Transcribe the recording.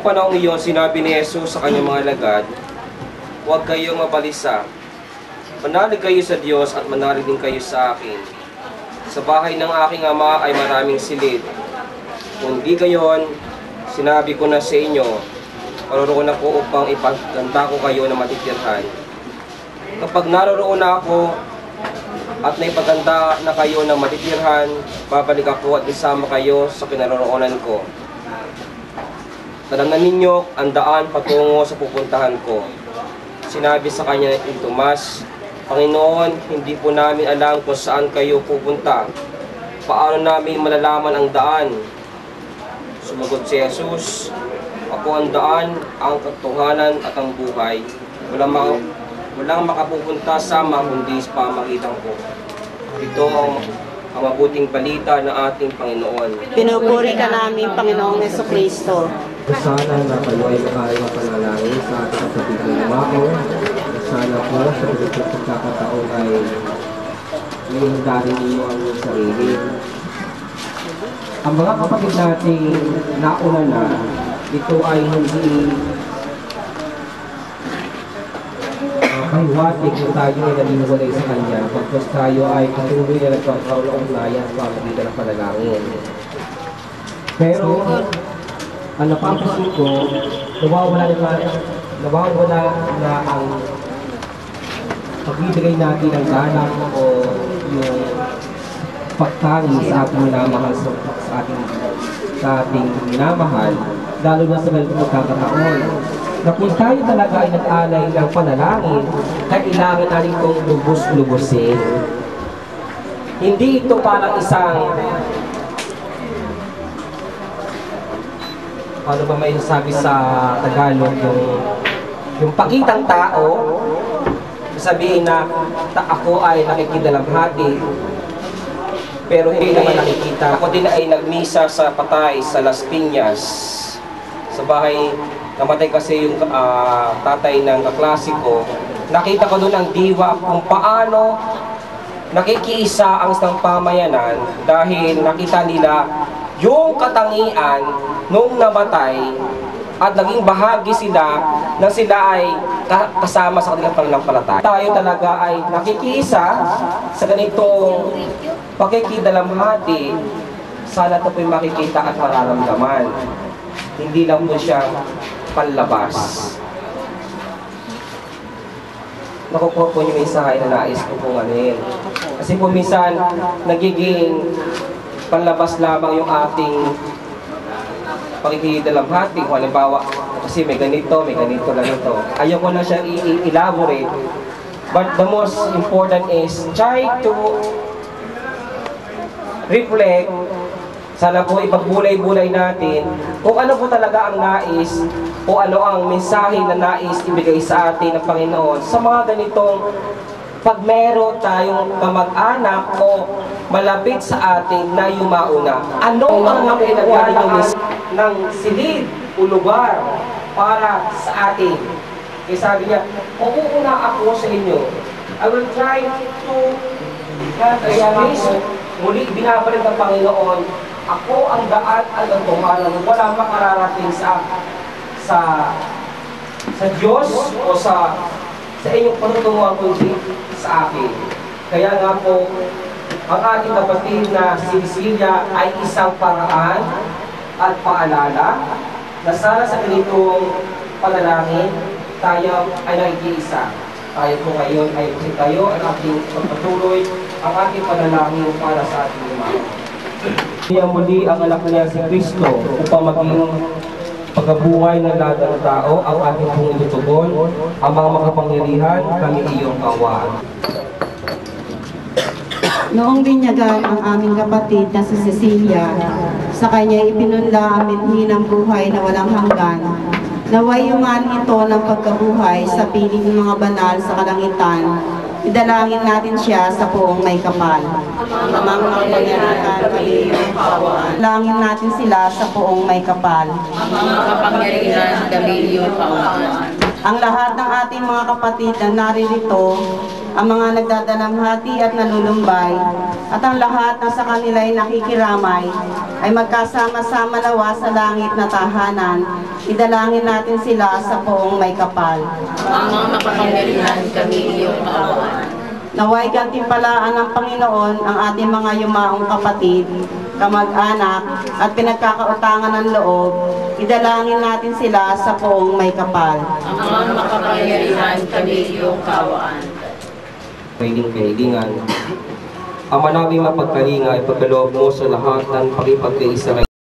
panahong iyon, sinabi ni Jesus sa kanyang mga alagad, "Huwag kayong mabalisa. Manalig kayo sa Diyos at manalig din kayo sa akin. Sa bahay ng aking ama ay maraming silid. Kung di gayon, sinabi ko na sa inyo, paroroon ako upang ipaganda ko kayo na matitirhan. Kapag naroroon na ako at naipaganda na kayo na matitirhan, babalik ako at isama kayo sa kinaroroonan ko. Tandaan ninyo ang daan patungo sa pupuntahan ko." Sinabi sa kanya ni Tomas, "Panginoon, hindi po namin alam kung saan kayo pupunta. Paano namin malalaman ang daan?" Sumagot si Jesus, "Ako ang daan, ang katotohanan at ang buhay. Walang makapupunta sa kundi sa pamamagitan ko." Ito ang mabuting balita ng ating Panginoon. Pinupuri ka namin, Panginoong Jesucristo. Sana na kayo ay makaya mapanalangin sa ating kapatid na lumako. Sana po sa ganitong pagkakataon ay ihindarin niyo ang iyong sarili. Ang mga kapatid natin nauna na, ito ay hindi mahiwatig kung tayo ay naniniwalay sa Kanya pagkas tayo ay patuloy na nagkakaroon ng ugnayan sa pamamagitan ng panalangin. Pero ang napapansin ko, nawawala na ang pagbibigay natin ng galang o yung pagtangi sa ating minamahal sa ating minamahal, lalo na sa ganitong pagkakataon. Na kung tayo talaga ay nag-alay ng panalangin, kailangan natin itong lubos-lubusin. Hindi ito parang isang, ano ba may sabi sa Tagalog, yung pakitang tao, sabihin na ako ay nakikidalamhati, pero hindi naman nakikita. Ako din ay nagmisa sa patay sa Las Piñas, sa bahay. Namatay kasi yung tatay ng kaklase ko. Nakita ko doon ang diwa kung paano nakikiisa ang isang pamayanan dahil nakita nila yung katangian nung namatay at naging bahagi sila na sila ay kasama sa kanilang pananampalataya. Tayo talaga ay nakikiisa sa ganitong pakikidalamhati. Sana ito po'y makikita at mararamdaman. Hindi lang po siya panlabas. Nakukuha po yung mensahe na nais ko pong anin. Kasi po minsan, nagiging panlabas lamang yung ating pakikidalamhati. Kung halimbawa, kasi may ganito lang ito. Ayoko na siyang i-elaborate. But the most important is, try to reflect. Sana po ipagbulay-bulay natin kung ano po talaga ang nais o ano ang mensahe na nais ibigay sa atin ng Panginoon sa mga ganitong pag meron tayong kamag-anak o malapit sa atin na yumauna. Ano ang mga pinagdadaan ng silid o lugar para sa atin? Kaya sabi niya, "Uuuna ako sa inyo. I will try to muli binabalik ng Panginoon, ako ang daan at ang tumalan. Wala makararating sa Diyos o sa inyong patutunguhan kundi sa akin." Kaya nga po, ang ating kapatid na si Cecilia ay isang paraan at paalala na sana sa ganitong panalangin, tayo ay nakikiisa. Tayo po ngayon ay tayo ang ating pagpatuloy, ang ating panalangin para sa ating mga. Kaya muli ang anak niya si Kristo upang maging pagkabuhay ng lahat ng tao, ang ating pong ilutugon, ang mga makapangyarihan, kami iyong kawaan. Noong binyagan ang aming kapatid na si Cecilia, sa kanya ipinunla ang mithin ng buhay na walang hanggan. Naway yuman ito ng pagkabuhay sa piling ng mga banal sa kalangitan. Idalangin natin siya sa poong may kapal. Amang makapangyarihan, kami iyong kawaan. Dalangin natin sila sa poong may kapal. Amang makapangyarihan, kami iyong kawaan. ang lahat ng ating mga kapatid na naririto, ang mga nagdadalamhati at nanulumbay, at ang lahat na sa kanila ay nakikiramay, ay magkasama-sama nawa sa langit na tahanan. Idalangin natin sila sa poong may kapal. Amang makapangyarihan kami iyong kaawaan. Naway gantimpalaan ng Panginoon ang ating mga yumaong kapatid, kamag-anak, at pinagkakautangan ng loob. Idalangin natin sila sa poong may kapal. Amang makapangyarihan kami iyong kaawaan. Kahiling-kahilingan. Ama naming mapagkalinga ay pagkaloob mo sa lahat ng pakipagkaisa